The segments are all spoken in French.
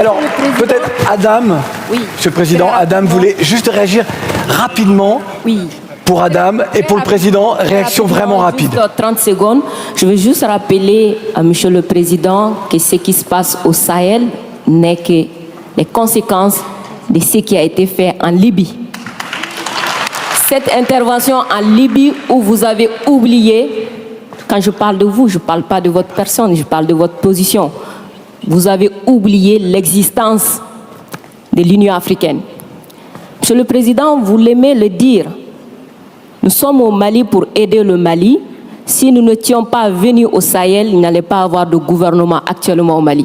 Alors, peut-être Adam, Oui. Monsieur le Président, Adam voulait juste réagir rapidement. Oui. Pour Adam et pour le Président, réaction vraiment rapide. Juste 30 secondes. Je veux juste rappeler à Monsieur le Président que ce qui se passe au Sahel n'est que les conséquences de ce qui a été fait en Libye. Cette intervention en Libye où vous avez oublié, quand je parle de vous, je ne parle pas de votre personne, je parle de votre position. Vous avez oublié l'existence de l'Union africaine. Monsieur le Président, vous l'aimez le dire. Nous sommes au Mali pour aider le Mali. Si nous n'étions pas venus au Sahel, il n'allait pas avoir de gouvernement actuellement au Mali.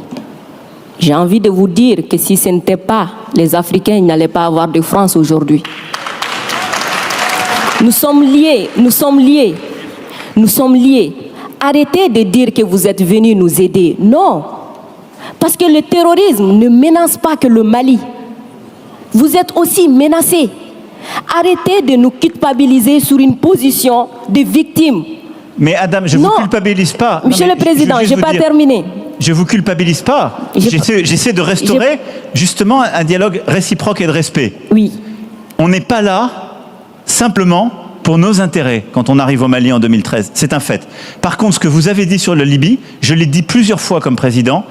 J'ai envie de vous dire que si ce n'était pas les Africains, il n'allait pas avoir de France aujourd'hui. Nous sommes liés, nous sommes liés, nous sommes liés. Arrêtez de dire que vous êtes venus nous aider. Non, parce que le terrorisme ne menace pas que le Mali. Vous êtes aussi menacés. Arrêtez de nous culpabiliser sur une position de victime. Mais Adam, je ne vous culpabilise pas. Monsieur le Président, je n'ai pas terminé. Je ne vous culpabilise pas. J'essaie de restaurer justement un dialogue réciproque et de respect. Oui. On n'est pas là simplement pour nos intérêts quand on arrive au Mali en 2013. C'est un fait. Par contre, ce que vous avez dit sur la Libye, je l'ai dit plusieurs fois comme président,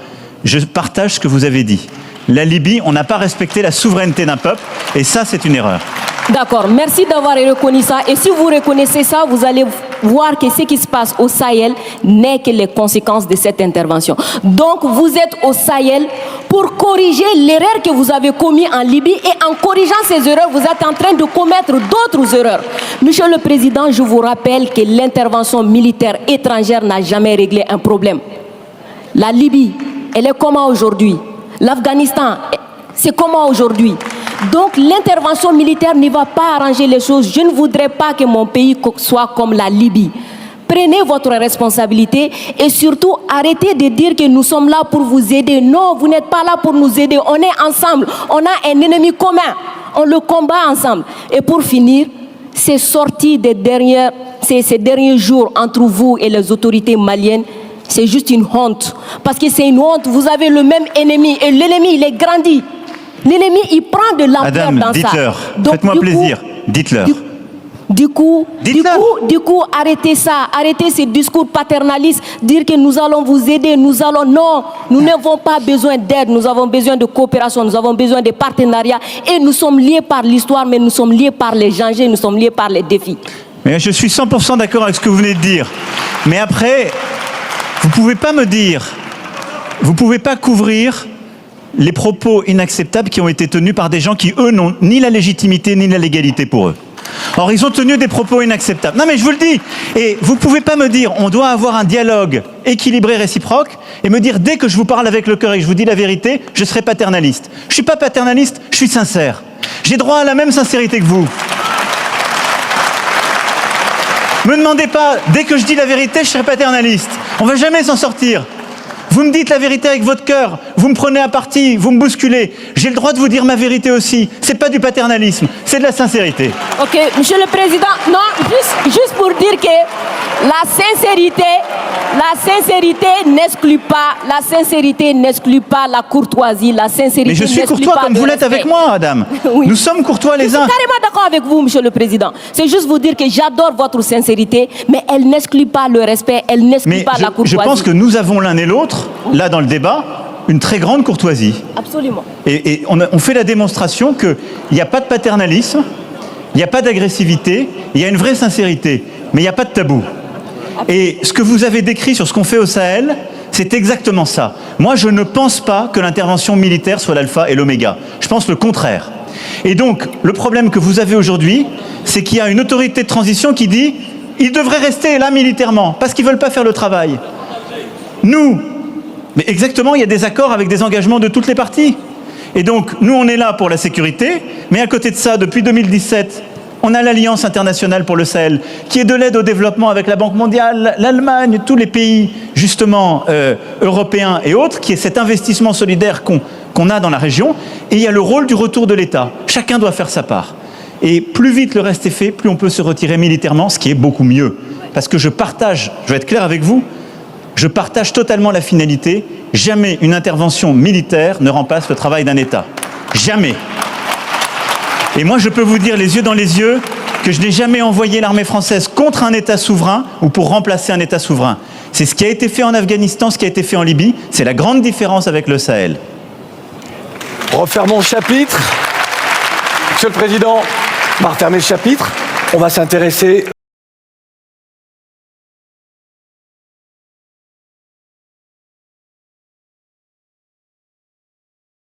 je partage ce que vous avez dit. La Libye, on n'a pas respecté la souveraineté d'un peuple et ça, c'est une erreur. D'accord, merci d'avoir reconnu ça. Et si vous reconnaissez ça, vous allez voir que ce qui se passe au Sahel n'est que les conséquences de cette intervention. Donc, vous êtes au Sahel pour corriger l'erreur que vous avez commise en Libye et en corrigeant ces erreurs, vous êtes en train de commettre d'autres erreurs. Monsieur le Président, je vous rappelle que l'intervention militaire étrangère n'a jamais réglé un problème. La Libye, elle est comment aujourd'hui? L'Afghanistan, c'est comment aujourd'hui? Donc l'intervention militaire ne va pas arranger les choses. Je ne voudrais pas que mon pays soit comme la Libye. Prenez votre responsabilité et surtout arrêtez de dire que nous sommes là pour vous aider. Non, vous n'êtes pas là pour nous aider. On est ensemble. On a un ennemi commun. On le combat ensemble. Et pour finir, ces sorties ces derniers jours entre vous et les autorités maliennes, c'est juste une honte. Parce que c'est une honte. Vous avez le même ennemi et l'ennemi, il est grandi. L'ennemi, il prend de l'ampleur dans ça. Dites-leur. Faites-moi plaisir. Dites-leur. Du coup, arrêtez ça. Arrêtez ces discours paternalistes. Dire que nous allons vous aider, Non, nous n'avons pas besoin d'aide. Nous avons besoin de coopération. Nous avons besoin de partenariat. Et nous sommes liés par l'histoire, mais nous sommes liés par les dangers. Nous sommes liés par les défis. Mais je suis 100% d'accord avec ce que vous venez de dire. Mais après, vous ne pouvez pas me dire, vous ne pouvez pas couvrir les propos inacceptables qui ont été tenus par des gens qui, eux, n'ont ni la légitimité ni la légalité pour eux. Or, ils ont tenu des propos inacceptables. Non, mais je vous le dis. Et vous ne pouvez pas me dire, on doit avoir un dialogue équilibré, réciproque, et me dire, dès que je vous parle avec le cœur et que je vous dis la vérité, je serai paternaliste. Je ne suis pas paternaliste, je suis sincère. J'ai droit à la même sincérité que vous. Me demandez pas, dès que je dis la vérité, je serai paternaliste. On ne va jamais s'en sortir. Vous me dites la vérité avec votre cœur, vous me prenez à partie, vous me bousculez. J'ai le droit de vous dire ma vérité aussi. C'est pas du paternalisme, c'est de la sincérité. Ok, Monsieur le Président, non, juste pour dire que la sincérité n'exclut pas la courtoisie, la sincérité. Mais je suis courtois comme vous l'êtes avec moi, Adam. Oui. Nous sommes courtois les uns. Je suis carrément d'accord avec vous, Monsieur le Président. C'est juste vous dire que j'adore votre sincérité, mais elle n'exclut pas le respect, elle n'exclut pas la courtoisie. Je pense que nous avons l'un et l'autre, là dans le débat, une très grande courtoisie. Absolument. Et on fait la démonstration qu'il n'y a pas de paternalisme, il n'y a pas d'agressivité, il y a une vraie sincérité, mais il n'y a pas de tabou. Et ce que vous avez décrit sur ce qu'on fait au Sahel, c'est exactement ça. Moi, je ne pense pas que l'intervention militaire soit l'alpha et l'oméga. Je pense le contraire. Et donc, le problème que vous avez aujourd'hui, c'est qu'il y a une autorité de transition qui dit « ils devraient rester là militairement, parce qu'ils ne veulent pas faire le travail ». Nous, mais exactement, il y a des accords avec des engagements de toutes les parties. Et donc, nous, on est là pour la sécurité, mais à côté de ça, depuis 2017, on a l'Alliance internationale pour le Sahel, qui est de l'aide au développement avec la Banque mondiale, l'Allemagne, tous les pays, justement, européens et autres, qui est cet investissement solidaire qu'on a dans la région. Et il y a le rôle du retour de l'État. Chacun doit faire sa part. Et plus vite le reste est fait, plus on peut se retirer militairement, ce qui est beaucoup mieux. Parce que je vais être clair avec vous, je partage totalement la finalité jamais une intervention militaire ne remplace le travail d'un État. Jamais. Et moi, je peux vous dire les yeux dans les yeux que je n'ai jamais envoyé l'armée française contre un État souverain ou pour remplacer un État souverain. C'est ce qui a été fait en Afghanistan, ce qui a été fait en Libye. C'est la grande différence avec le Sahel. Refermons le chapitre. Monsieur le Président, on va refermer le chapitre. On va s'intéresser